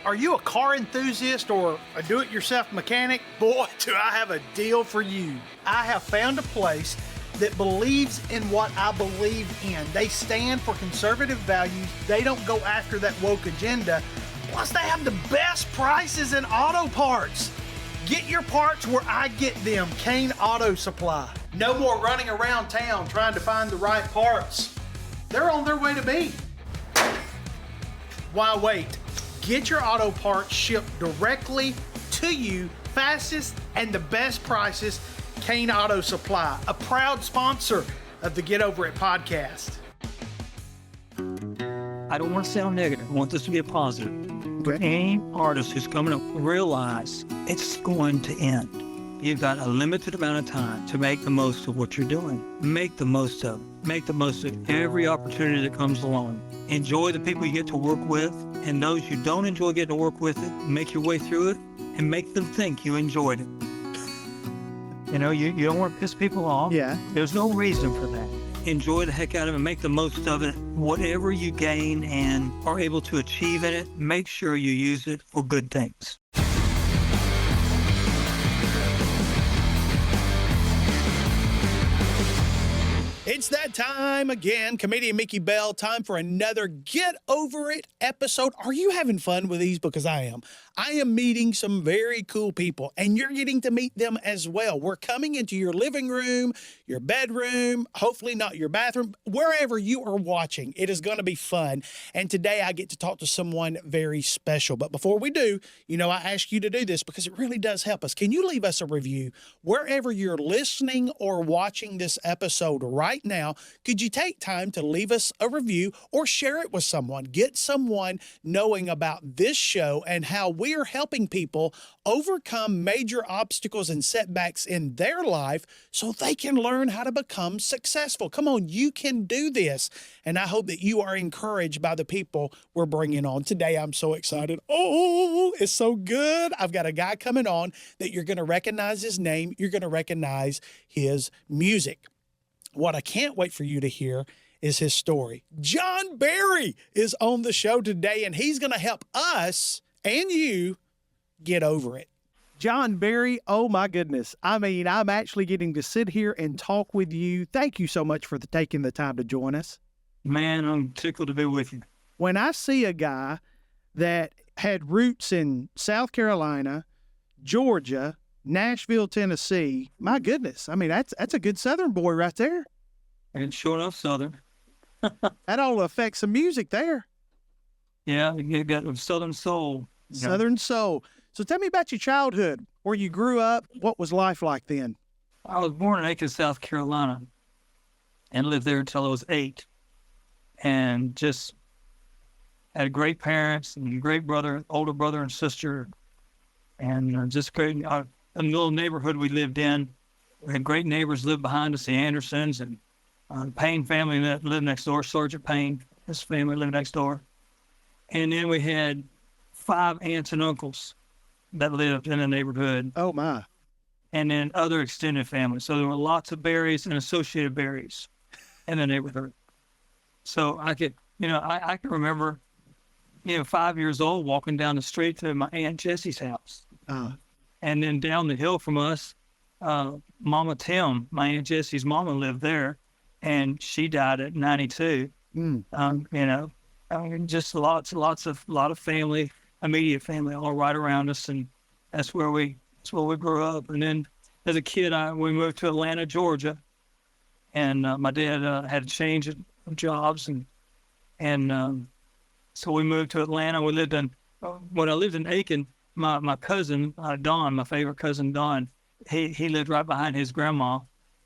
Are you a car enthusiast or a do-it-yourself mechanic? Boy, do I have a deal for you. I have found a place that believes in what I believe in. They stand for conservative values. They don't go after that woke agenda. Plus, they have the best prices in auto parts. Get your parts where I get them, Kane Auto Supply. No more running around town trying to find the right parts. They're on their way to me. Why wait? Get your auto parts shipped directly to you, fastest and the best prices. Kane Auto Supply, a proud sponsor of the Get Over It podcast. I don't want to sound negative. I want this to be a positive. But any artist who's coming up, realize it's going to end. You've got a limited amount of time to make the most of what you're doing. Make the most of it. Make the most of every opportunity that comes along. Enjoy the people you get to work with, and those you don't enjoy getting to work with it, make your way through it, and make them think you enjoyed it. You know, you don't want to piss people off. Yeah. There's no reason for that. Enjoy the heck out of it, make the most of it. Whatever you gain and are able to achieve in it, make sure you use it for good things. It's that time again, comedian Mickey Bell, time for another Get Over It episode. Are you having fun with these? Because I am. I am meeting some very cool people, and you're getting to meet them as well. We're coming into your living room, your bedroom, hopefully not your bathroom, wherever you are watching. It is going to be fun. And today I get to talk to someone very special. But before we do, you know, I ask you to do this because it really does help us. Can you leave us a review wherever you're listening or watching this episode right now? Could you take time to leave us a review or share it with someone? Get someone knowing about this show and how we are helping people overcome major obstacles and setbacks in their life so they can learn how to become successful. Come on, you can do this. And I hope that you are encouraged by the people we're bringing on today. I'm so excited. Oh, it's so good. I've got a guy coming on that you're going to recognize his name. You're going to recognize his music. What I can't wait for you to hear is his story. John Berry is on the show today, and he's going to help us and you get over it. John Berry, oh my goodness. I mean, I'm actually getting to sit here and talk with you. Thank you so much for taking the time to join us. Man, I'm tickled to be with you. When I see a guy that had roots in South Carolina, Georgia, Nashville, Tennessee, my goodness. I mean, that's a good Southern boy right there. And sure enough, Southern. That all affects some music there. Yeah, you got Southern soul. Southern soul. So tell me about your childhood, where you grew up. What was life like then? I was born in Aiken, South Carolina, and lived there until I was 8. And just had great parents and great brother, older brother and sister, and just great. A little neighborhood we lived in. We had great neighbors live behind us, the Andersons, and the Payne family that lived next door, Sergeant Payne, his family lived next door. And then we had 5 aunts and uncles that lived in the neighborhood. Oh, my. And then other extended families. So there were lots of Berries and associated Berries in the neighborhood. So I could, I can remember, 5 years old walking down the street to my Aunt Jessie's house. And then down the hill from us, Mama Tim, my Aunt Jessie's mama, lived there, and she died at 92. Just a lot of family, immediate family, all right around us, and that's where we grew up. And then as a kid, we moved to Atlanta, Georgia, and my dad had a change of jobs, and so we moved to Atlanta. We lived when I lived in Aiken. My cousin, Don, my favorite cousin, Don, he lived right behind his grandma,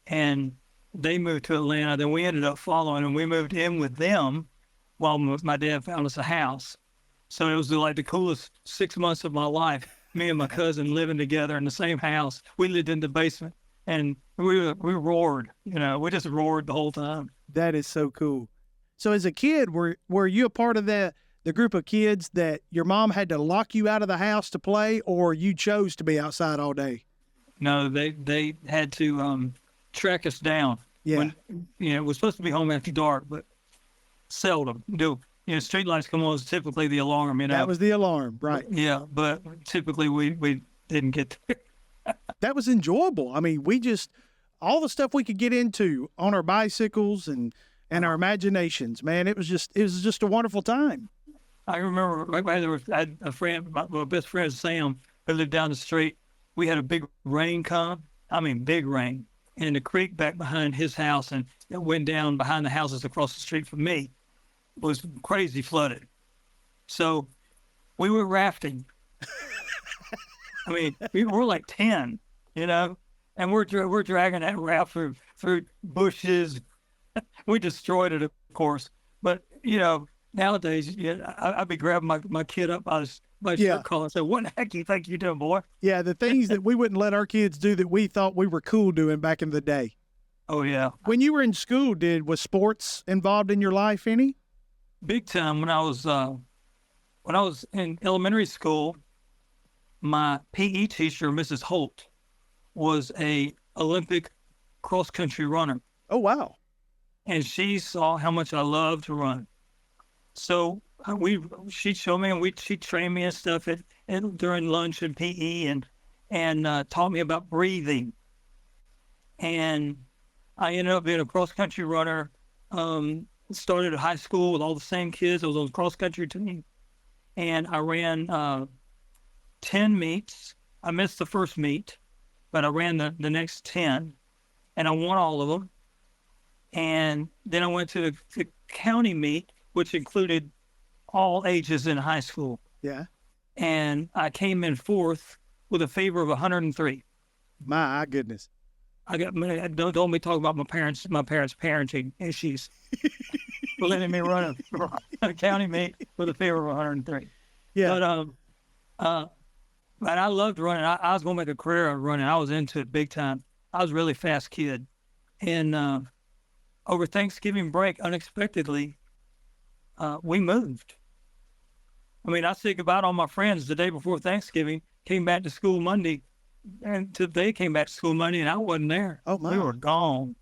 and they moved to Atlanta. Then we ended up following, and we moved in with them while my dad found us a house. So it was like the coolest 6 months of my life, me and my cousin living together in the same house. We lived in the basement, and we roared, we just roared the whole time. That is so cool. So as a kid, were you a part of the group of kids that your mom had to lock you out of the house to play, or you chose to be outside all day? No, they had to track us down. Yeah. When, we're supposed to be home after dark, but seldom do. street lights come on is typically the alarm, That was the alarm, right? Yeah, but typically we didn't get there. That was enjoyable. I mean, all the stuff we could get into on our bicycles and our imaginations, man, it was just a wonderful time. I remember I had a friend, my best friend Sam, who lived down the street. We had a big rain come. I mean, big rain. And the creek back behind his house and it went down behind the houses across the street from me was crazy flooded. So we were rafting. I mean, we were like 10, and we're dragging that raft through bushes. We destroyed it, of course. But, nowadays, I'd be grabbing my kid up by his shirt collar and say, what the heck do you think you're doing, boy? Yeah, the things that we wouldn't let our kids do that we thought we were cool doing back in the day. Oh, yeah. When you were in school, was sports involved in your life any? Big time. When I was in elementary school, my PE teacher, Mrs. Holt, was a Olympic cross-country runner. Oh, wow. And she saw how much I loved to run. So she'd show me and she'd train me and stuff during lunch and PE and taught me about breathing. And I ended up being a cross-country runner. Started at high school with all the same kids. I was on the cross-country team. And I ran 10 meets. I missed the first meet, but I ran the next 10. And I won all of them. And then I went to the county meet, which included all ages in high school. Yeah. And I came in fourth with a favor of 103. My goodness. Don't be talking about my parents' parenting issues. For letting me run a county meet with a favor of 103. Yeah. But I loved running. I was going to make a career of running. I was into it big time. I was a really fast kid. And over Thanksgiving break, unexpectedly, we moved. I mean, I said goodbye to all my friends the day before Thanksgiving, came back to school Monday, and they came back to school Monday, and I wasn't there. Oh, my. We were gone.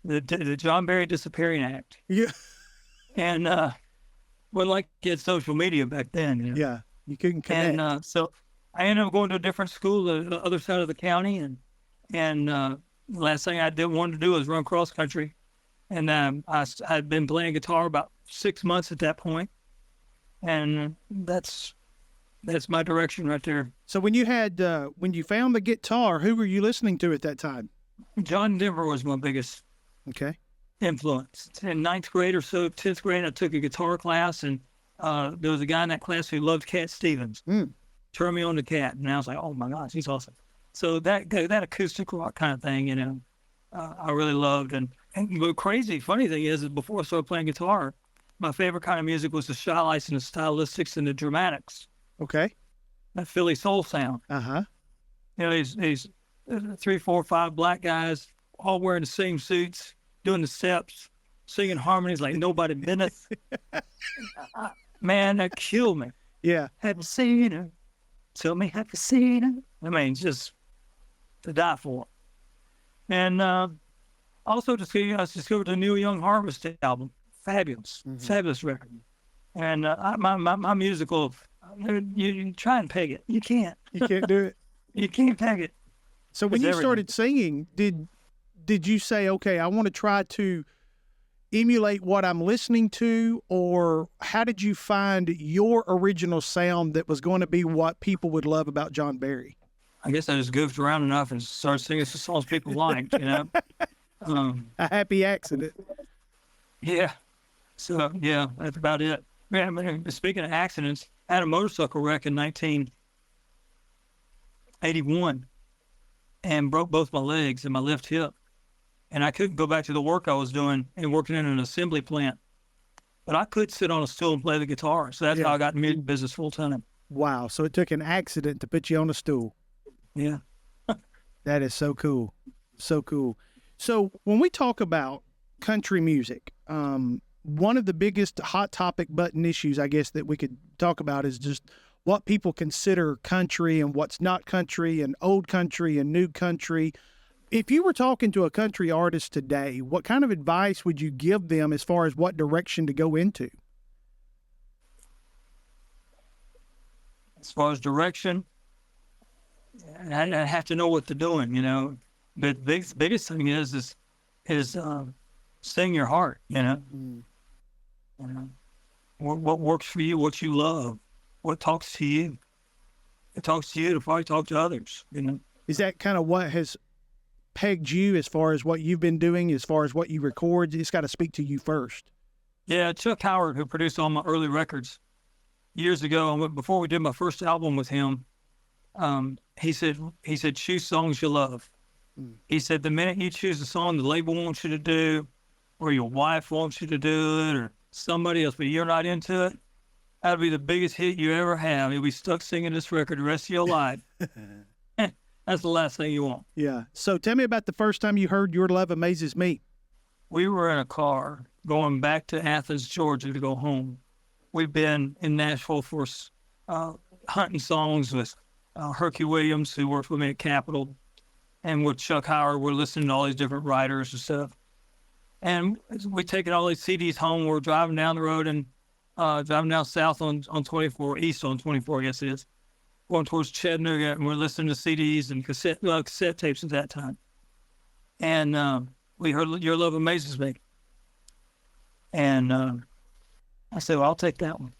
The John Barry Disappearing Act. Yeah. And wasn't like you had social media back then. Yeah, you couldn't connect. And so I ended up going to a different school, the other side of the county, and the last thing I wanted to do was run cross country. And I'd been playing guitar about 6 months at that point, and that's my direction right there. So when you found the guitar, who were you listening to at that time? John Denver was my biggest influence. In 9th grade or so, 10th grade, I took a guitar class, and there was a guy in that class who loved Cat Stevens. Turned me on to Cat, and I was like, oh my gosh, he's awesome. So that acoustic rock kind of thing, I really loved. And the crazy, funny thing is before I started playing guitar, my favorite kind of music was the shy lights and the stylistics and the dramatics. Okay. That Philly soul sound. Uh-huh. These 3, 4, 5 black guys all wearing the same suits, doing the steps, singing harmonies like nobody business. Man, that killed me. Yeah. Have you seen her? Tell me, have you seen her? I mean, just to die for. And also I discovered the Neil Young Harvest album. Fabulous, fabulous record. And my musical, you try and peg it. You can't. You can't do it. You can't peg it. So when you started singing, did you say, okay, I want to try to emulate what I'm listening to, or how did you find your original sound that was going to be what people would love about John Barry? I guess I just goofed around enough and started singing some songs people liked, A happy accident. Yeah. So, yeah, that's about it. Yeah, I mean, speaking of accidents, I had a motorcycle wreck in 1981 and broke both my legs and my left hip. And I couldn't go back to the work I was doing and working in an assembly plant. But I could sit on a stool and play the guitar. So that's how I got in the music business full time. Wow. So it took an accident to put you on a stool. Yeah. That is so cool. So cool. So when we talk about country music, one of the biggest hot topic button issues, I guess, that we could talk about is just what people consider country and what's not country, and old country and new country. If you were talking to a country artist today, what kind of advice would you give them as far as what direction to go into? As far as direction, I have to know what they're doing, you know. But the biggest thing is sing your heart, you know. You know, what works for you, what you love, what talks to you. It talks to you to probably talk to others, you know. Is that kind of what has pegged you as far as what you've been doing, as far as what you record? It's got to speak to you first. Yeah, Chuck Howard, who produced all my early records years ago, before we did my first album with him, he said, choose songs you love. He said, the minute you choose a song the label wants you to do, or your wife wants you to do it, or somebody else, but you're not into it, that'll be the biggest hit you ever have. You'll be stuck singing this record the rest of your life. That's the last thing you want. Yeah. So tell me about the first time you heard Your Love Amazes Me. We were in a car going back to Athens, Georgia to go home. We've been in Nashville for hunting songs with Herky Williams, who worked with me at Capitol, and with Chuck Howard. We're listening to all these different writers and stuff. And we're taking all these CDs home. We're driving down the road and driving down south on 24, east on 24, I guess it is, going towards Chattanooga, and we're listening to CDs and cassette tapes at that time. And we heard Your Love Amazes Me. And I said, well, I'll take that one.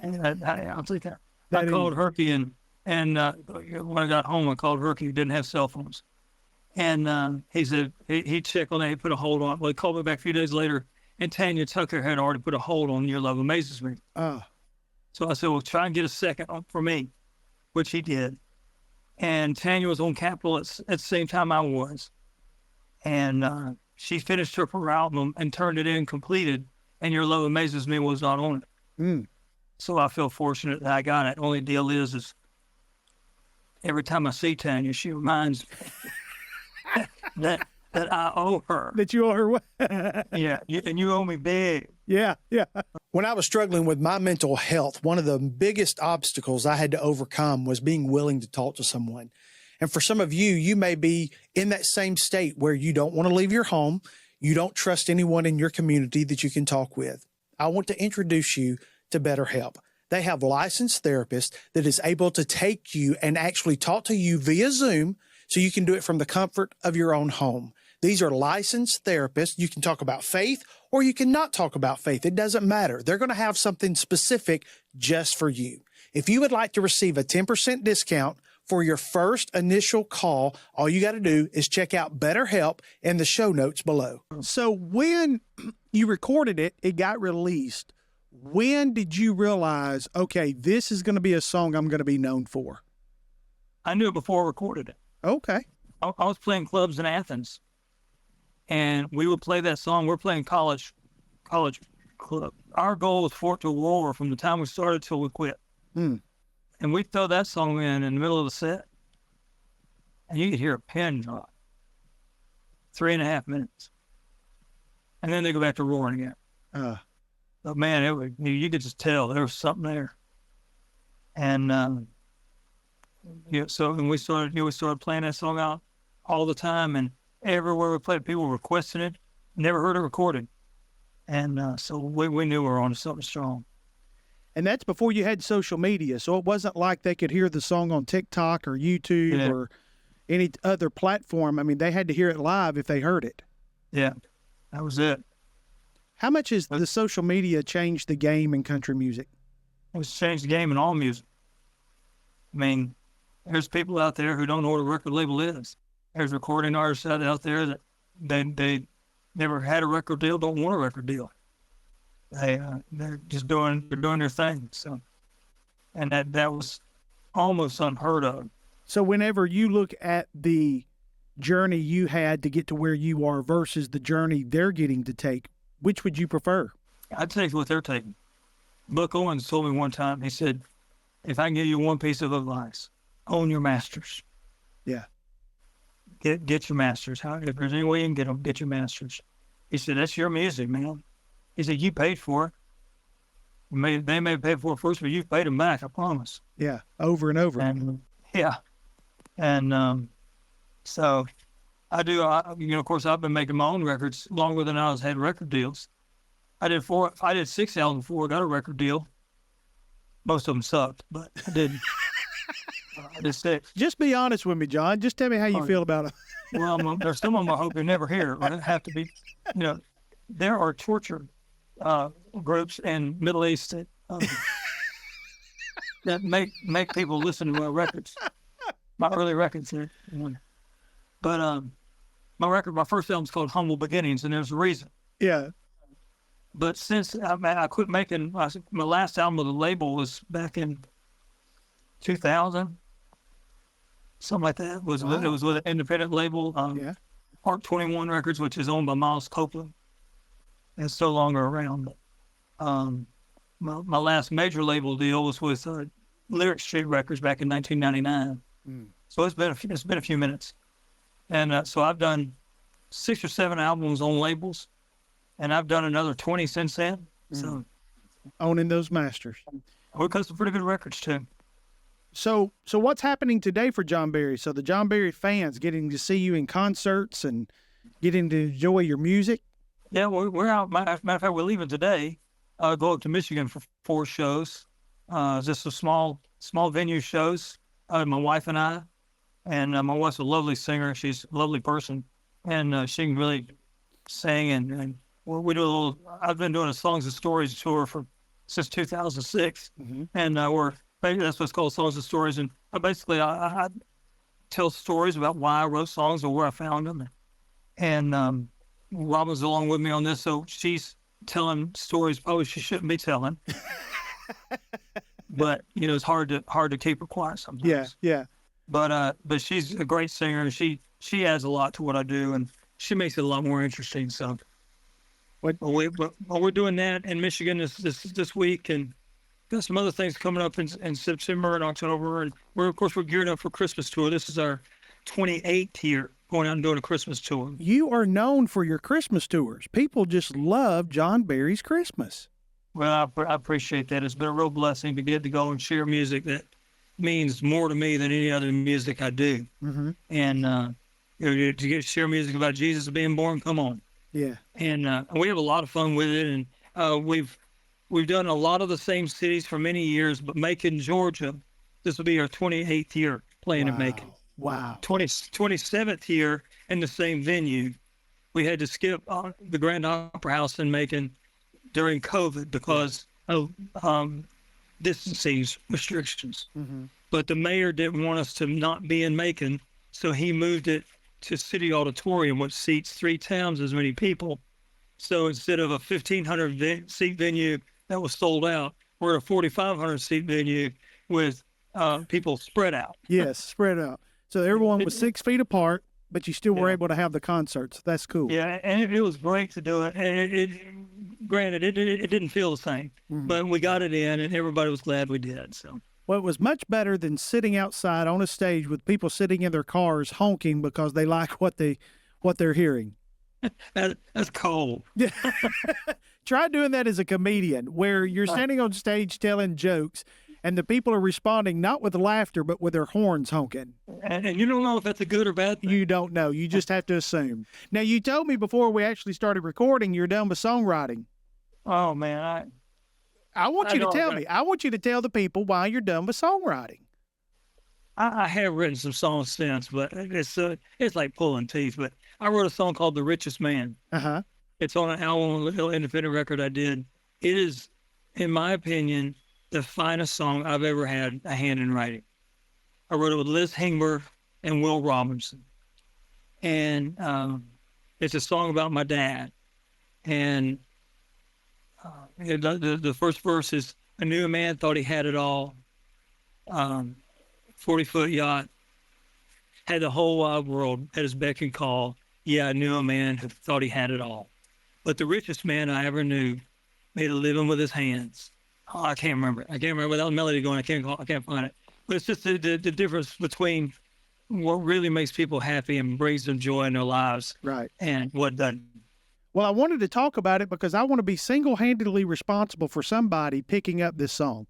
And I'll take that. I called Herky, and when I got home, I called Herky, who didn't have cell phones. And he said, he checked on that, he put a hold on it. Well, he called me back a few days later, and Tanya Tucker had already put a hold on Your Love Amazes Me. So I said, well, try and get a second for me, which he did. And Tanya was on Capitol at the same time I was. And she finished her album and turned it in completed, and Your Love Amazes Me was not on it. So I feel fortunate that I got it. Only deal is every time I see Tanya, she reminds me that I owe her. That you owe her what? Yeah, and you owe me big. Yeah. When I was struggling with my mental health, one of the biggest obstacles I had to overcome was being willing to talk to someone. And for some of you, you may be in that same state where you don't want to leave your home. You don't trust anyone in your community that you can talk with. I want to introduce you to BetterHelp. They have licensed therapists that is able to take you and actually talk to you via Zoom, so you can do it from the comfort of your own home. These are licensed therapists. You can talk about faith, or you can not talk about faith. It doesn't matter. They're going to have something specific just for you. If you would like to receive a 10% discount for your first initial call, all you got to do is check out BetterHelp in the show notes below. So when you recorded it, it got released. When did you realize, okay, this is going to be a song I'm going to be known for? I knew it before I recorded it. Okay. I was playing clubs in Athens, and we would play that song. We're playing college club. Our goal was for it to roar from the time we started till we quit. And we'd throw that song in the middle of the set, and you could hear a pin drop. 3.5 minutes. And then they go back to roaring again. But man, you could just tell there was something there. And we started playing that song out all the time, and everywhere we played, people requesting it. Never heard it recorded. And so we knew we were on something strong. And that's before you had social media, so it wasn't like they could hear the song on TikTok or YouTube or any other platform. I mean, they had to hear it live if they heard it. Yeah, that was it. How much has the social media changed the game in country music? It's changed the game in all music. I mean, there's people out there who don't know what a record label is. There's recording artists out there that they never had a record deal, don't want a record deal. They're just doing their thing. So, and that was almost unheard of. So whenever you look at the journey you had to get to where you are versus the journey they're getting to take, which would you prefer? I'd take what they're taking. Buck Owens told me one time, he said, if I can give you one piece of advice, own your masters. Yeah. Get your masters. If there's any way you can get them, get your masters. He said, that's your music, man. He said, you paid for it. They may pay for it first, but you've paid them back, I promise. Yeah, over and over. And so I do, of course, I've been making my own records longer than I had record deals. I did 6 albums before I got a record deal. most of them sucked, but I did. I did 6. Just be honest with me, John. Just tell me how you feel about it. Well, there's some of them I hope you never hear. Or have to be, there are torture groups in Middle East that make people listen to my records, my early records there. But my first album's called Humble Beginnings, and there's a reason. Yeah. But since I quit making, my last album with the label was back in 2000, something like that. It was with an independent label, Part 21 Records, which is owned by Miles Copeland. It's no longer around. But, my last major label deal was with Lyric Street Records back in 1999. So it's been a few minutes, and so I've done 6 or 7 albums on labels, and I've done another 20 since then. So owning those masters. We cut some pretty good records too. So what's happening today for John Berry? So the John Berry fans getting to see you in concerts and getting to enjoy your music. Yeah, we're out. Matter of fact, we're leaving today. Go up to Michigan for 4 shows. Just some small venue shows. My wife and I, and my wife's a lovely singer. She's a lovely person, and she can really sing. And we do a little. I've been doing a Songs and Stories tour since 2006, and that's what's called Songs and Stories. And basically, I tell stories about why I wrote songs or where I found them. And Robin's along with me on this, so she's telling stories probably she shouldn't be telling. But it's hard to keep her quiet sometimes. Yeah. But she's a great singer, and she adds a lot to what I do, and she makes it a lot more interesting. So, we're doing that in Michigan this week, and got some other things coming up in September and October, and we're gearing up for Christmas tour. This is our 28th year going out and doing a Christmas tour. You are known for your Christmas tours. People just love John Berry's Christmas. Well, I appreciate that. It's been a real blessing to get to go and share music that means more to me than any other music I do. And to get to share music about Jesus being born, come on. Yeah. And we have a lot of fun with it, and we've done a lot of the same cities for many years, but Macon, Georgia, this will be our 28th year playing in Macon. Wow. 27th year in the same venue. We had to skip the Grand Opera House in Macon during COVID because of distancing restrictions. But the mayor didn't want us to not be in Macon, so he moved it to City Auditorium, which seats 3 times as many people. So instead of a 1,500 seat venue that was sold out, we're at a 4,500 seat venue with people spread out. Yes, spread out. So everyone was 6 feet apart, but you still were able to have the concerts. That's cool. Yeah, and it was great to do it. And granted, it didn't feel the same, but we got it in, and everybody was glad we did. So. Well, it was much better than sitting outside on a stage with people sitting in their cars honking because they like what they're hearing. That's cold. Try doing that as a comedian, where you're standing on stage telling jokes, and the people are responding not with laughter, but with their horns honking. And you don't know if that's a good or bad thing. You don't know. You just have to assume. Now, you told me before we actually started recording you're done with songwriting. Oh, man. I want you to tell me. I want you to tell the people why you're done with songwriting. I have written some songs since, but it's like pulling teeth. But I wrote a song called The Richest Man. It's on an album, a little independent record I did. It is, in my opinion, the finest song I've ever had a hand in writing. I wrote it with Liz Hingber and Will Robinson. And it's a song about my dad. And the first verse is, I knew a man thought he had it all. 40-foot yacht, had the whole wide world at his beck and call. Yeah, I knew a man who thought he had it all. But the richest man I ever knew made a living with his hands. Oh, I can't remember it. I can't remember without melody going. I can't find it. But it's just the difference between what really makes people happy and brings them joy in their lives, right, and what doesn't. Well, I wanted to talk about it because I want to be single-handedly responsible for somebody picking up this song.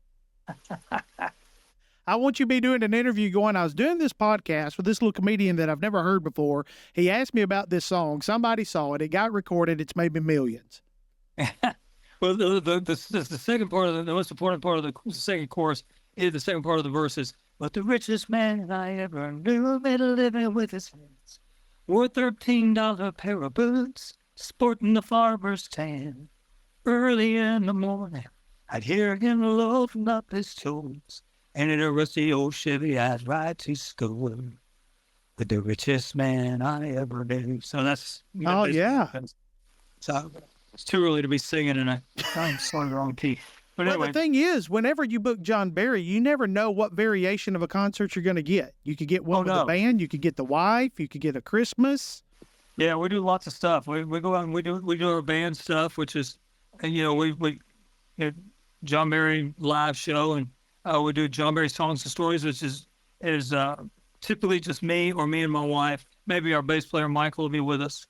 I want you to be doing an interview going, I was doing this podcast with this little comedian that I've never heard before. He asked me about this song. Somebody saw it. It got recorded. It's made me millions. Well, the second part of the most important part of the second chorus is the second part of the verse is, but the richest man I ever knew made a living with his hands. Wore $13 pair of boots, sporting the farmer's tan. Early in the morning, I'd hear him loading up his tools, and in a rusty old Chevy, I'd ride to school. With the richest man I ever knew. So that's Oh, yeah. So it's too early to be singing, and I'm sorry, wrong key. But Well, anyway, the thing is, whenever you book John Barry, you never know what variation of a concert you're going to get. You could get one with the band, you could get the wife, you could get a Christmas. yeah, we do lots of stuff. We go out and we do our band stuff, which is, you know, we John Barry live show, and we do John Barry songs and stories, which is typically just me or me and my wife. Maybe our bass player Michael will be with us,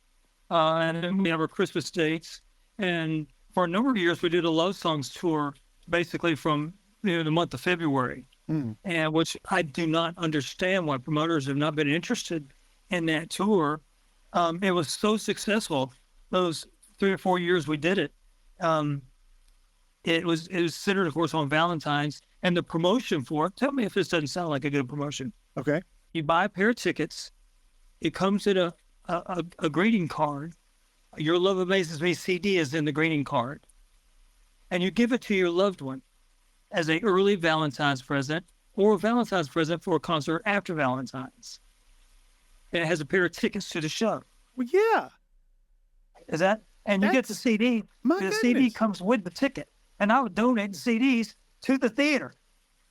and then we have our Christmas dates. And for a number of years, we did a love songs tour, basically from the month of February, and which I do not understand why promoters have not been interested in that tour. It was so successful those 3 or 4 years we did it. It was centered, of course, on Valentine's, and the promotion for it. Tell me if this doesn't sound like a good promotion. Okay. You buy a pair of tickets. It comes in a greeting card. Your Love Amazes Me CD is in the greeting card. And you give it to your loved one as a early Valentine's present or a Valentine's present for a concert after Valentine's. And it has a pair of tickets to the show. Well, yeah. Is that? And you get the CD. The CD comes with the ticket. And I would donate the CDs to the theater.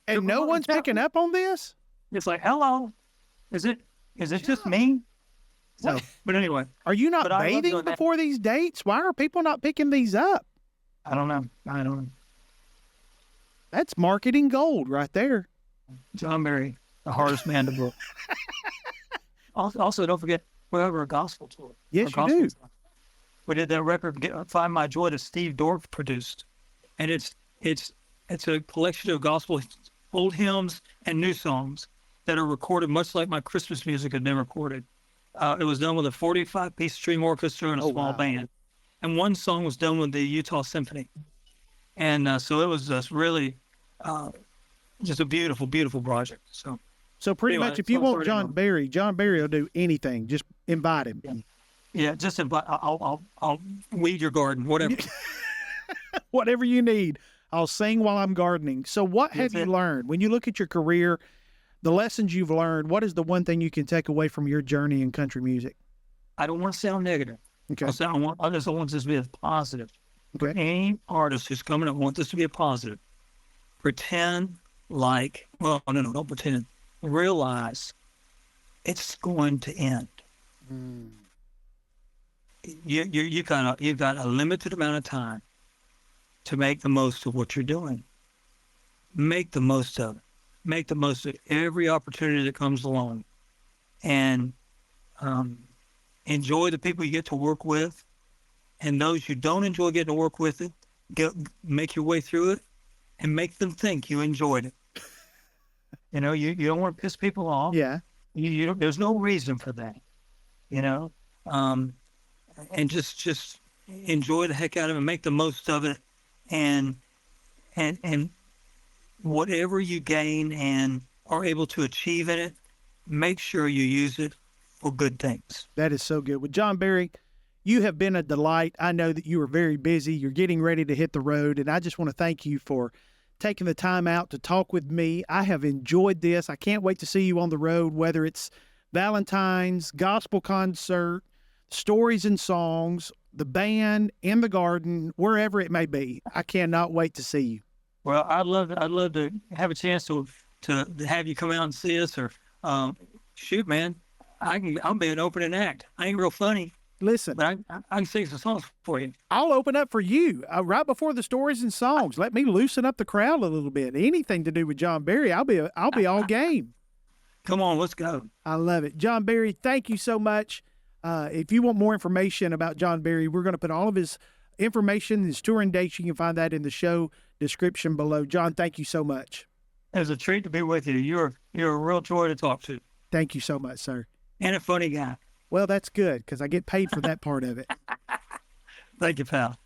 And no one's picking up on this? It's like, hello, is it just me? So, but anyway. Are you not bathing before these dates? Why are people not picking these up? I don't know. That's marketing gold right there. John Barry, the hardest man to book. Also, don't forget, we have our gospel tour. Yes, you do. We did that record, Find My Joy, that Steve Dorff produced. And it's a collection of gospel old hymns and new songs that are recorded much like my Christmas music had been recorded. It was done with a 45-piece string orchestra and a small band. And one song was done with the Utah Symphony. And so it was just really just a beautiful, beautiful project. So pretty much if you want John Barry will do anything. Just invite him. Yeah, just invite. I'll weed your garden, whatever. Whatever you need. I'll sing while I'm gardening. So what have you learned? When you look at your career, the lessons you've learned, what is the one thing you can take away from your journey in country music? I don't want to sound negative. Okay. I just want this to be a positive. Okay. For any artist who's coming up, I want this to be a positive. Pretend like, well, no, don't pretend. Realize it's going to end. You've got a limited amount of time to make the most of what you're doing. Make the most of it. Make the most of every opportunity that comes along, and enjoy the people you get to work with, and those you don't enjoy getting to work with it, make your way through it, and make them think you enjoyed it. You know, you don't want to piss people off. Yeah. There's no reason for that. You know, and just enjoy the heck out of it, make the most of it, and whatever you gain and are able to achieve in it, make sure you use it for good things. That is so good. Well, John Barry, you have been a delight. I know that you are very busy. You're getting ready to hit the road, and I just want to thank you for taking the time out to talk with me. I have enjoyed this. I can't wait to see you on the road, whether it's Valentine's, gospel concert, stories and songs, the band, in the garden, wherever it may be. I cannot wait to see you. Well, I'd love to have a chance to have you come out and see us, or shoot, man, I'll be an opening act. I ain't real funny. Listen, but I can sing some songs for you. I'll open up for you right before the stories and songs. Let me loosen up the crowd a little bit. Anything to do with John Barry, I'll be all game. Come on, let's go. I love it. John Barry, thank you so much. If you want more information about John Barry, we're going to put all of his information, his touring dates. You can find that in the show description below. John, thank you so much. It was a treat to be with you. You're a real joy to talk to. Thank you so much, sir. And a funny guy. Well, that's good because I get paid for that part of it. Thank you, pal.